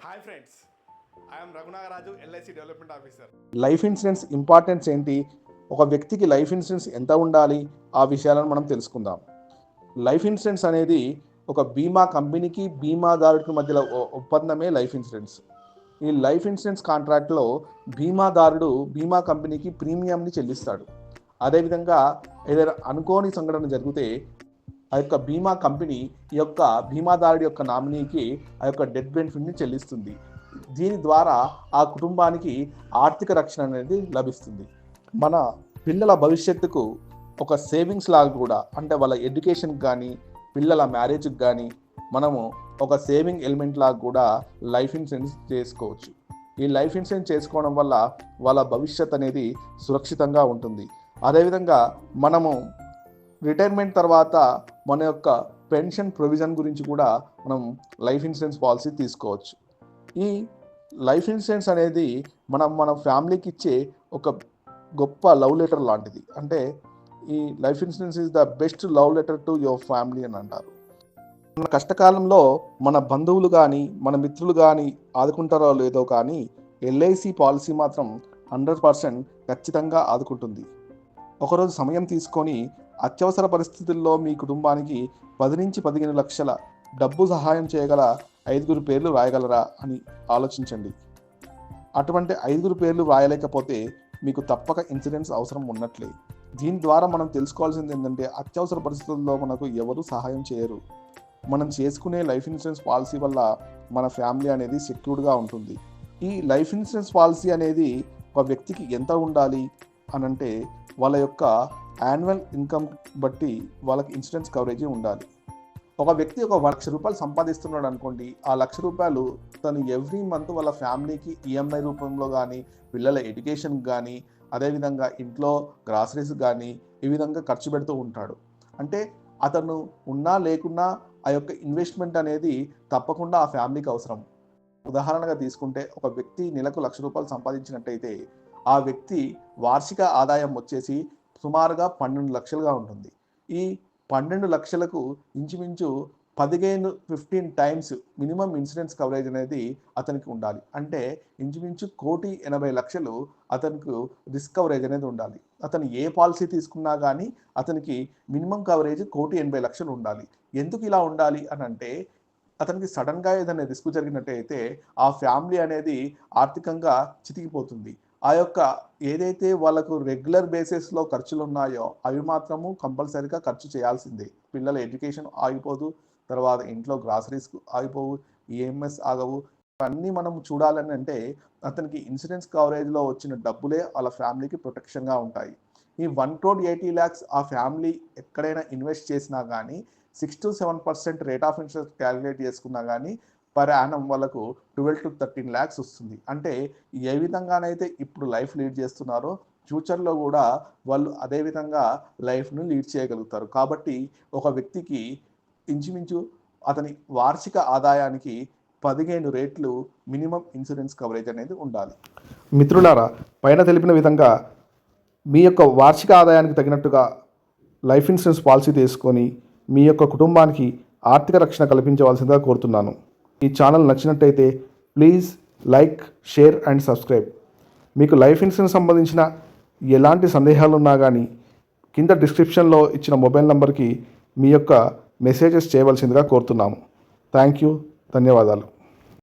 Hi friends, I'm Raghunagaraju, LIC development officer. Life insurance importance ఏంటి, ఒక వ్యక్తికి లైఫ్ ఇన్సూరెన్స్ ఎంత ఉండాలి, ఆ విషయాలను మనం తెలుసుకుందాం. లైఫ్ ఇన్సూరెన్స్ అనేది ఒక బీమా కంపెనీకి బీమాదారుడికి మధ్యలో ఒప్పందమే లైఫ్ ఇన్సూరెన్స్. ఈ లైఫ్ ఇన్సూరెన్స్ కాంట్రాక్ట్లో బీమాదారుడు బీమా కంపెనీకి ప్రీమియంని చెల్లిస్తాడు. అదేవిధంగా ఏదైనా అనుకోని సంఘటన జరిగితే ఆ యొక్క బీమా కంపెనీ ఈ యొక్క బీమాదారుడి యొక్క నామినీకి ఆ యొక్క డెత్ బెనిఫిట్ని చెల్లిస్తుంది. దీని ద్వారా ఆ కుటుంబానికి ఆర్థిక రక్షణ అనేది లభిస్తుంది. మన పిల్లల భవిష్యత్తుకు ఒక సేవింగ్స్ లాగా కూడా, అంటే వాళ్ళ ఎడ్యుకేషన్కి కానీ పిల్లల మ్యారేజ్కి కానీ మనము ఒక సేవింగ్ ఎలిమెంట్ లాగా కూడా లైఫ్ ఇన్సూరెన్స్ చేసుకోవచ్చు. ఈ లైఫ్ ఇన్సూరెన్స్ చేసుకోవడం వల్ల వాళ్ళ భవిష్యత్ అనేది సురక్షితంగా ఉంటుంది. అదేవిధంగా మనము రిటైర్మెంట్ తర్వాత మన యొక్క పెన్షన్ ప్రొవిజన్ గురించి కూడా మనం లైఫ్ ఇన్సూరెన్స్ పాలసీ తీసుకోవచ్చు. ఈ లైఫ్ ఇన్సూరెన్స్ అనేది మన ఫ్యామిలీకి ఇచ్చే ఒక గొప్ప లవ్ లెటర్ లాంటిది. అంటే ఈ life insurance is the best love letter to your family అని అంటారు. మన కష్టకాలంలో మన బంధువులు కానీ మన మిత్రులు కానీ ఆదుకుంటారో లేదో కానీ ఎల్ఐసి పాలసీ మాత్రం 100% ఖచ్చితంగా ఆదుకుంటుంది. ఒకరోజు సమయం తీసుకొని అత్యవసర పరిస్థితుల్లో మీ కుటుంబానికి 10 నుంచి 15 లక్షల డబ్బు సహాయం చేయగల 5 పేర్లు రాయగలరా అని ఆలోచించండి. అటువంటి 5 పేర్లు రాయలేకపోతే మీకు తప్పక ఇన్సూరెన్స్ అవసరం ఉన్నట్లే. దీని ద్వారా మనం తెలుసుకోవాల్సింది ఏంటంటే, అత్యవసర పరిస్థితుల్లో మనకు ఎవరు సహాయం చేయరు. మనం చేసుకునే లైఫ్ ఇన్సూరెన్స్ పాలసీ వల్ల మన ఫ్యామిలీ అనేది సెక్యూర్డ్గా ఉంటుంది. ఈ లైఫ్ ఇన్సూరెన్స్ పాలసీ అనేది ఒక వ్యక్తికి ఎంత ఉండాలి అనంటే, వాళ్ళ యొక్క యాన్యువల్ ఇన్కమ్ బట్టి వాళ్ళకి ఇన్సూరెన్స్ కవరేజీ ఉండాలి. ఒక వ్యక్తి ఒక 1 లక్ష రూపాయలు సంపాదిస్తున్నాడు అనుకోండి, ఆ 1 లక్ష రూపాయలు తను ఎవ్రీ మంత్ వాళ్ళ ఫ్యామిలీకి ఈఎంఐ రూపంలో కానీ, పిల్లల ఎడ్యుకేషన్కి కానీ, అదేవిధంగా ఇంట్లో గ్రాసరీస్ కానీ ఈ విధంగా ఖర్చు పెడుతూ ఉంటాడు. అంటే అతను ఉన్నా లేకున్నా ఆ యొక్క ఇన్వెస్ట్మెంట్ అనేది తప్పకుండా ఆ ఫ్యామిలీకి అవసరం. ఉదాహరణగా తీసుకుంటే, ఒక వ్యక్తి నెలకు 1 లక్ష రూపాయలు సంపాదించినట్టయితే ఆ వ్యక్తి వార్షిక ఆదాయం వచ్చేసి సుమారుగా 12 లక్షలుగా ఉంటుంది. ఈ 12 లక్షలకు ఇంచుమించు 15 టైమ్స్ మినిమం ఇన్సూరెన్స్ కవరేజ్ అనేది అతనికి ఉండాలి. అంటే ఇంచుమించు 1,80,00,000 అతనికి రిస్క్ కవరేజ్ అనేది ఉండాలి. అతను ఏ పాలసీ తీసుకున్నా కానీ అతనికి మినిమం కవరేజ్ 1,80,00,000 ఉండాలి. ఎందుకు ఇలా ఉండాలి అని అంటే, అతనికి సడన్గా ఏదైనా రిస్క్ జరిగినట్టయితే ఆ ఫ్యామిలీ అనేది ఆర్థికంగా చితికిపోతుంది. ఆ యొక్క ఏదైతే వాళ్ళకు రెగ్యులర్ బేసిస్లో ఖర్చులు ఉన్నాయో అవి మాత్రము కంపల్సరీగా ఖర్చు చేయాల్సిందే. పిల్లల ఎడ్యుకేషన్ ఆగిపోదు, తర్వాత ఇంట్లో గ్రాసరీస్ ఆగిపోవు, ఈఎంఎస్ ఆగవు. ఇవన్నీ మనం చూడాలని అంటే అతనికి ఇన్సూరెన్స్ కవరేజ్లో వచ్చిన డబ్బులే వాళ్ళ ఫ్యామిలీకి ప్రొటెక్షన్గా ఉంటాయి. ఈ 1,80,00,000 ఆ ఫ్యామిలీ ఎక్కడైనా ఇన్వెస్ట్ చేసినా కానీ 6 to 7% rate of interest calculate చేసుకున్నా కానీ పర్ యానం వాళ్ళకు 12 to 13 lakhs వస్తుంది. అంటే ఏ విధంగానైతే ఇప్పుడు లైఫ్ లీడ్ చేస్తున్నారో ఫ్యూచర్లో కూడా వాళ్ళు అదే విధంగా లైఫ్ను లీడ్ చేయగలుగుతారు. కాబట్టి ఒక వ్యక్తికి ఇంచుమించు అతని వార్షిక ఆదాయానికి 15 రెట్లు మినిమం ఇన్సూరెన్స్ కవరేజ్ అనేది ఉండాలి. మిత్రులారా, పైన తెలిపిన విధంగా మీ యొక్క వార్షిక ఆదాయానికి తగినట్టుగా లైఫ్ ఇన్సూరెన్స్ పాలసీ తీసుకొని మీ యొక్క కుటుంబానికి ఆర్థిక రక్షణ కల్పించవలసిందిగా కోరుతున్నాను. ఈ ఛానల్ నచ్చినట్టయితే please like, share and subscribe. మీకు లైఫ్ ఇన్సూరెన్స్ సంబంధించిన ఎలాంటి సందేహాలు ఉన్నా కానీ కింద డిస్క్రిప్షన్లో ఇచ్చిన మొబైల్ నెంబర్కి మీ యొక్క మెసేజెస్ చేయవలసిందిగా కోరుతున్నాము. థ్యాంక్ యూ, ధన్యవాదాలు.